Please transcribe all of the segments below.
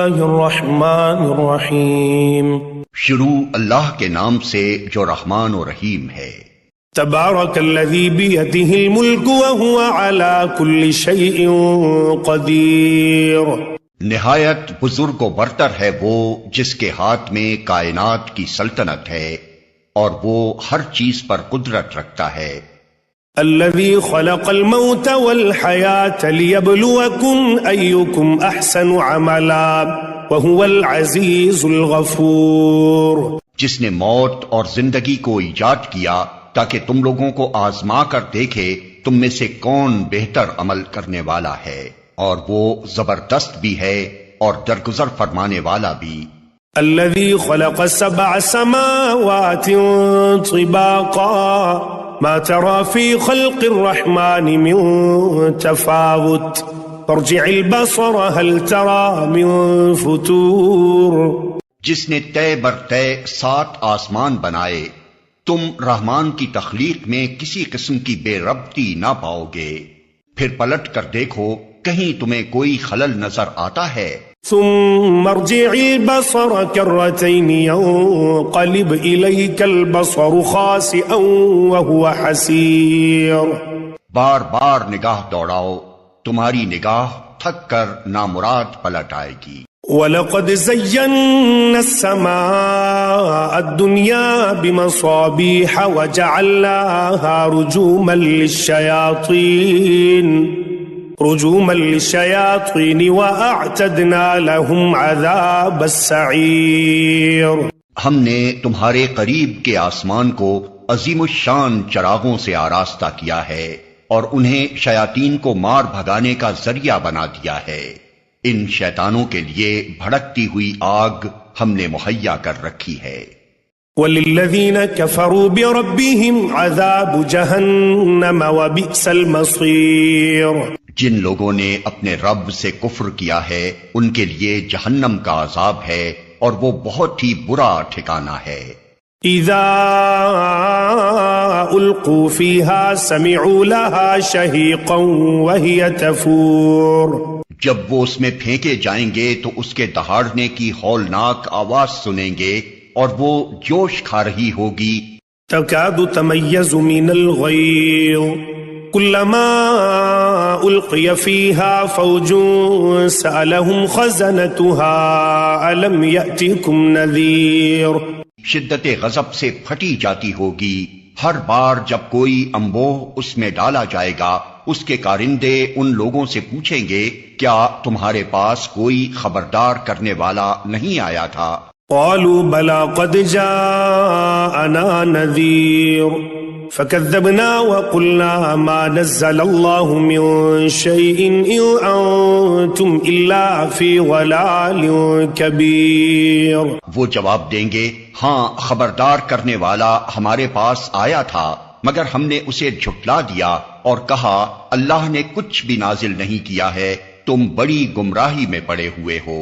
الرحمن الرحیم، شروع اللہ کے نام سے جو رحمان و رحیم ہے۔ تبارک الذی بیدہ الملک وہو علی کل شیء قدیر، نہایت بزرگ و برتر ہے وہ جس کے ہاتھ میں کائنات کی سلطنت ہے اور وہ ہر چیز پر قدرت رکھتا ہے۔ الذی خلق الموت والحیاة لیبلوکم ایکم احسن عملا وہو العزیز الغفور، جس نے موت اور زندگی کو ایجاد کیا تاکہ تم لوگوں کو آزما کر دیکھے تم میں سے کون بہتر عمل کرنے والا ہے، اور وہ زبردست بھی ہے اور درگزر فرمانے والا بھی۔ الذي خلق 7 سماوات طباقا ما ترى في خلق الرحمن من تفاوت فارجع البصر هل ترى من فتور، جس نے طے بر طے 7 آسمان بنائے، تم رحمان کی تخلیق میں کسی قسم کی بے ربطی نہ پاؤ گے، پھر پلٹ کر دیکھو کہیں تمہیں کوئی خلل نظر آتا ہے۔ ثم ارجع البصر كرتين ينقلب إليك البصر خاسئا وهو حسير، بار بار نگاہ دوڑاؤ، تمہاری نگاہ تھک کر نامراد پلٹ آئے گی۔ وَلَقَدْ زَيَّنَّا السَّمَاءَ الدُّنْيَا بِمَصَابِيحَ وَجَعَلْنَاهَا رُجُومًا لِلشَّيَاطِينِ وَأَعْتَدْنَا لَهُمْ عَذَابَ السَّعِيرِ، ہم نے تمہارے قریب کے آسمان کو عظیم الشان چراغوں سے آراستہ کیا ہے اور انہیں شیاطین کو مار بھگانے کا ذریعہ بنا دیا ہے۔ ان شیطانوں کے لیے بھڑکتی ہوئی آگ ہم نے مہیا کر رکھی ہے۔ وَلِلَّذِينَ كَفَرُوا بِرَبِّهِمْ عَذَابُ جَهَنَّمَ وَبِئْسَ الْمَصِيرُ، جن لوگوں نے اپنے رب سے کفر کیا ہے ان کے لیے جہنم کا عذاب ہے اور وہ بہت ہی برا ٹھکانہ ہے۔ اذا القوا فيها سمعوا لها شهيقا وهي تفور، جب وہ اس میں پھینکے جائیں گے تو اس کے دہاڑنے کی ہولناک آواز سنیں گے اور وہ جوش کھا رہی ہوگی۔ تكاد تميز من الغيظ كلما ألقي فيها فوج سألهم خزنتها ألم يأتكم نذير، شدت غضب سے پھٹی جاتی ہوگی، ہر بار جب کوئی انبوہ اس میں ڈالا جائے گا اس کے کارندے ان لوگوں سے پوچھیں گے کیا تمہارے پاس کوئی خبردار کرنے والا نہیں آیا تھا؟ قالوا بلى قد جاءنا نذير فكذبنا وقلنا ما نزل الله من شيء إن أنتم إلا في ضلال كبير، وہ جواب دیں گے ہاں خبردار کرنے والا ہمارے پاس آیا تھا مگر ہم نے اسے جھٹلا دیا اور کہا اللہ نے کچھ بھی نازل نہیں کیا ہے، تم بڑی گمراہی میں پڑے ہوئے ہو۔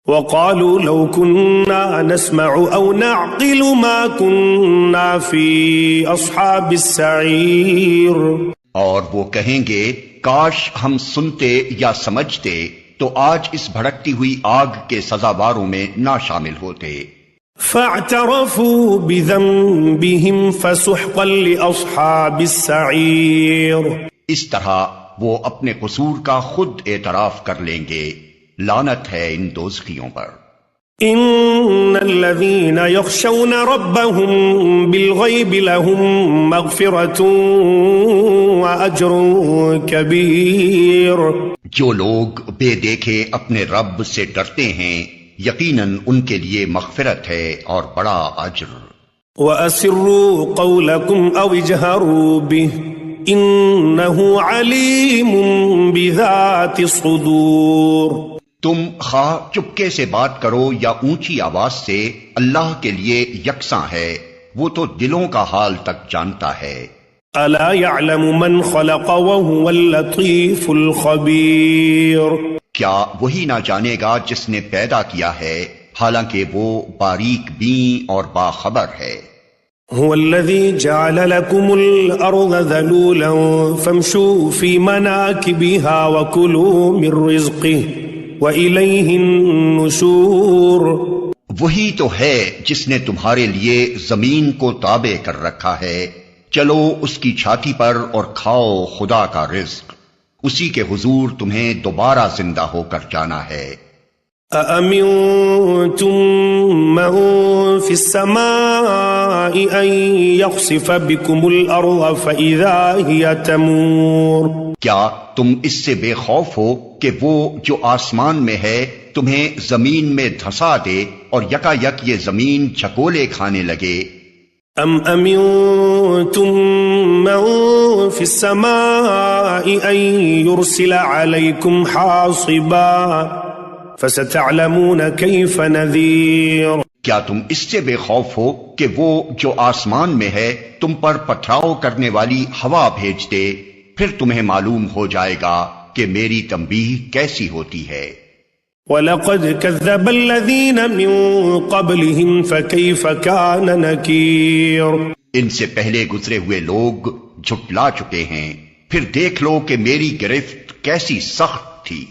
وقالوا لو كنا نسمع او نعقل ما كنا في اصحاب السعير، اور وہ کہیں گے کاش ہم سنتے یا سمجھتے تو آج اس بھڑکتی ہوئی آگ کے سزاواروں میں نہ شامل ہوتے۔ فاعترفوا بذنبهم فسحقا لاصحاب السعير، اس طرح وہ اپنے قصور کا خود اعتراف کر لیں گے، لعنت ہے ان دوزخیوں پر۔ ان الذين يخشون ربهم بالغيب لهم مغفرة واجر كبير، جو لوگ بے دیکھے اپنے رب سے ڈرتے ہیں یقیناً ان کے لیے مغفرت ہے اور بڑا اجر۔ وَأَسِرُّوا قَوْلَكُمْ أَوْ اجْهَرُوا بِهِ إِنَّهُ عَلِيمٌ بِذَاتِ الصُّدُورِ، تم خواہ چپکے سے بات کرو یا اونچی آواز سے، اللہ کے لیے یکساں ہے، وہ تو دلوں کا حال تک جانتا ہے۔ أَلَا يَعْلَمُ مَنْ خَلَقَ وَهُوَ اللَّطِيفُ الْخَبِيرُ، کیا وہی نہ جانے گا جس نے پیدا کیا ہے حالانکہ وہ باریک بین اور باخبر ہے۔ هو الذي جعل لكم الأرض ذلولا فامشوا في مناكبها وكلوا من رزقه وإليه النشور. وہی تو ہے جس نے تمہارے لیے زمین کو تابع کر رکھا ہے، چلو اس کی چھاتی پر اور کھاؤ خدا کا رزق، اسی کے حضور تمہیں دوبارہ زندہ ہو کر جانا ہے. أأمنتم من في السماء أن يخسف بكم الأرض فإذا هي تمور. کیا تم اس سے بے خوف ہو کہ وہ جو آسمان میں ہے تمہیں زمین میں دھسا دے اور یکا یک یہ زمین جھکولے کھانے لگے؟ ام امنتم من في السماء ان يرسل عليكم حاصبا فستعلمون كيف نذير. کیا تم اس سے بے خوف ہو کہ وہ جو آسمان میں ہے تم پر پتھراؤ کرنے والی ہوا بھیج دے، پھر تمہیں معلوم ہو جائے گا کہ میری تنبیہ کیسی ہوتی ہے. وَلَقَدْ كَذَّبَ الَّذِينَ مِن قَبْلِهِمْ فَكَيْفَ كَانَ نَكِيرٌ. ان سے پہلے گزرے ہوئے لوگ جھٹلا چکے ہیں، پھر دیکھ لو کہ میری گرفت کیسی سخت تھی.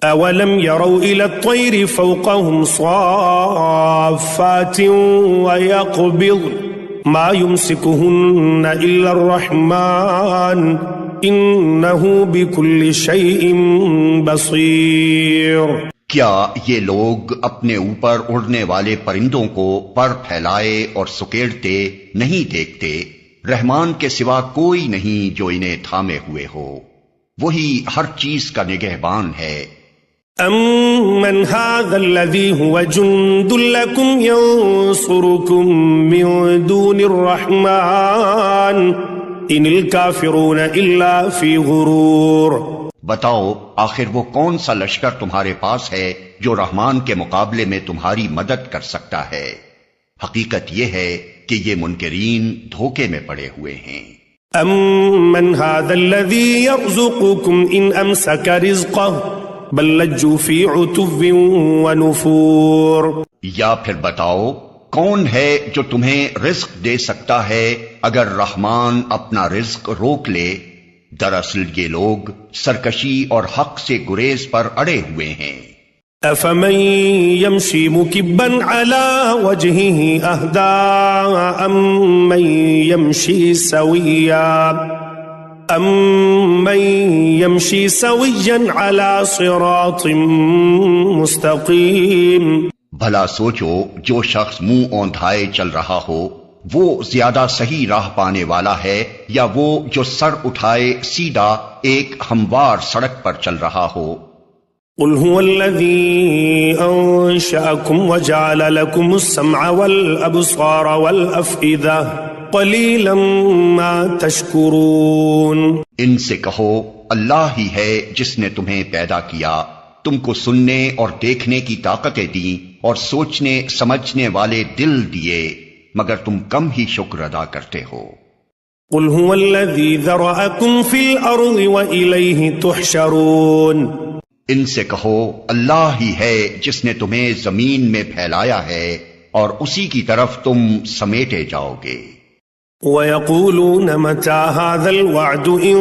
أَوَلَمْ يَرَوْا إِلَى الطَّيْرِ فَوْقَهُمْ صَافَّاتٍ وَيَقْبِضْنَ مَا يُمْسِكُهُنَّ إِلَّا الرَّحْمَنُ إِنَّهُ بِكُلِّ شَيْءٍ بَصِيرٌ. کیا یہ لوگ اپنے اوپر اڑنے والے پرندوں کو پر پھیلائے اور سکیڑتے نہیں دیکھتے؟ رحمان کے سوا کوئی نہیں جو انہیں تھامے ہوئے ہو، وہی ہر چیز کا نگہبان ہے. أَمَّنْ هَذَا الَّذِي هُوَ جُنْدٌ لَكُمْ يَنْصُرُكُمْ مِنْ دُونِ الرَّحْمَنِ إِنِ الْكَافِرُونَ إِلَّا فِي غُرُورٍ. بتاؤ آخر وہ کون سا لشکر تمہارے پاس ہے جو رحمان کے مقابلے میں تمہاری مدد کر سکتا ہے؟ حقیقت یہ ہے کہ یہ منکرین دھوکے میں پڑے ہوئے ہیں. أَمَّنْ هَذَا الَّذِي يَرْزُقُكُمْ إِنْ أَمْسَكَ رِزْقَهُ بَلْ لَجُّوا فِي عُتُوٍّ وَنُفُورٍ. یا پھر بتاؤ کون ہے جو تمہیں رزق دے سکتا ہے اگر رحمان اپنا رزق روک لے؟ دراصل یہ لوگ سرکشی اور حق سے گریز پر اڑے ہوئے ہیں. أَفَمَن يَمْشِي مُكِبًّا عَلَى وَجْهِهِ أَهْدَىٰ أَمَّن يَمْشِي سَوِيًّا عَلَى صِرَاطٍ مُسْتَقِيمٍ. بھلا سوچو جو شخص منہ اوندھائے چل رہا ہو وہ زیادہ صحیح راہ پانے والا ہے یا وہ جو سر اٹھائے سیدھا ایک ہموار سڑک پر چل رہا ہو؟ قل هو الذي أنشأكم وجعل لكم السمع والأبصار والأفئدة قليلا ما تشكرون. ان سے کہو اللہ ہی ہے جس نے تمہیں پیدا کیا، تم کو سننے اور دیکھنے کی طاقتیں دیں اور سوچنے سمجھنے والے دل دیے، مگر تم کم ہی شکر ادا کرتے ہو. قل هو الذي ذرأكم في الأرض وإليه تحشرون. ان سے کہو اللہ ہی ہے جس نے تمہیں زمین میں پھیلایا ہے اور اسی کی طرف تم سمیٹے جاؤ گے. وَيَقُولُونَ مَتَى هَذَا الْوَعْدُ إِن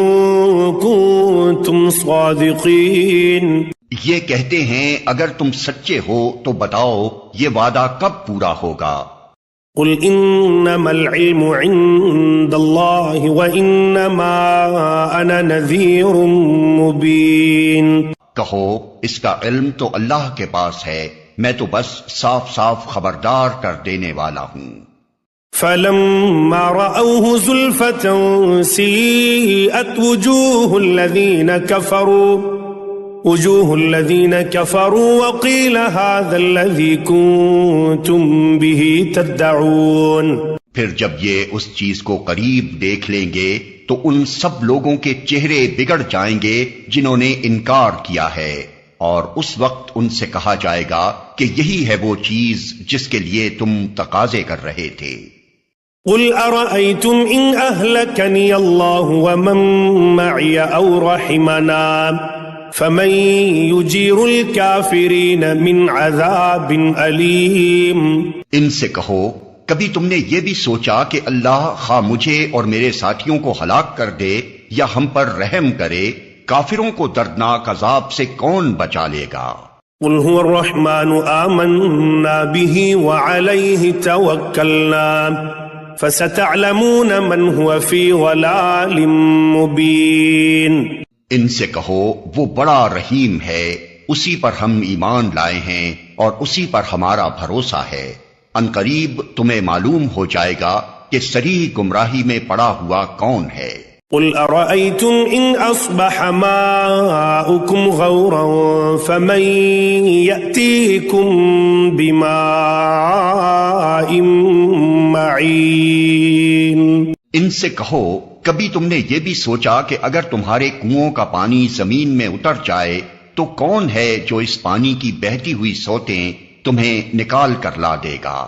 كُنتُمْ صَادِقِينَ. یہ کہتے ہیں اگر تم سچے ہو تو بتاؤ یہ وعدہ کب پورا ہوگا؟ قل انما العلم عند الله وانما انا نذير مبين. کہو اس کا علم تو اللہ کے پاس ہے، میں تو بس صاف صاف خبردار کر دینے والا ہوں. فلما رأوه زلفة سيئت وجوه الذين كفروا وقيل هذا الذي كنتم به تدعون. پھر جب یہ اس چیز کو قریب دیکھ لیں گے تو ان سب لوگوں کے چہرے بگڑ جائیں گے جنہوں نے انکار کیا ہے، اور اس وقت ان سے کہا جائے گا کہ یہی ہے وہ چیز جس کے لیے تم تقاضے کر رہے تھے. قل أرأيتم إن أهلكني الله ومن معي أو رحمنا فمن يجير الكافرين من عذاب أليم. ان سے کہو کبھی تم نے یہ بھی سوچا کہ اللہ خواہ مجھے اور میرے ساتھیوں کو ہلاک کر دے یا ہم پر رحم کرے، کافروں کو دردناک عذاب سے کون بچا لے گا؟ قل هو الرحمن آمنا به وعليه توكلنا فستعلمون من هو في ضلال مبين۔ ان سے کہو وہ بڑا رحیم ہے، اسی پر ہم ایمان لائے ہیں اور اسی پر ہمارا بھروسہ ہے، عنقریب تمہیں معلوم ہو جائے گا کہ صریح گمراہی میں پڑا ہوا کون ہے۔ قل أرأيتم إن أصبح ماؤكم غورا فمن يأتيكم بماء معين۔ ان سے کہو کبھی تم نے یہ بھی سوچا کہ اگر تمہارے کنوؤں کا پانی زمین میں اتر جائے تو کون ہے جو اس پانی کی بہتی ہوئی سوتیں تمہیں نکال کر لا دے گا؟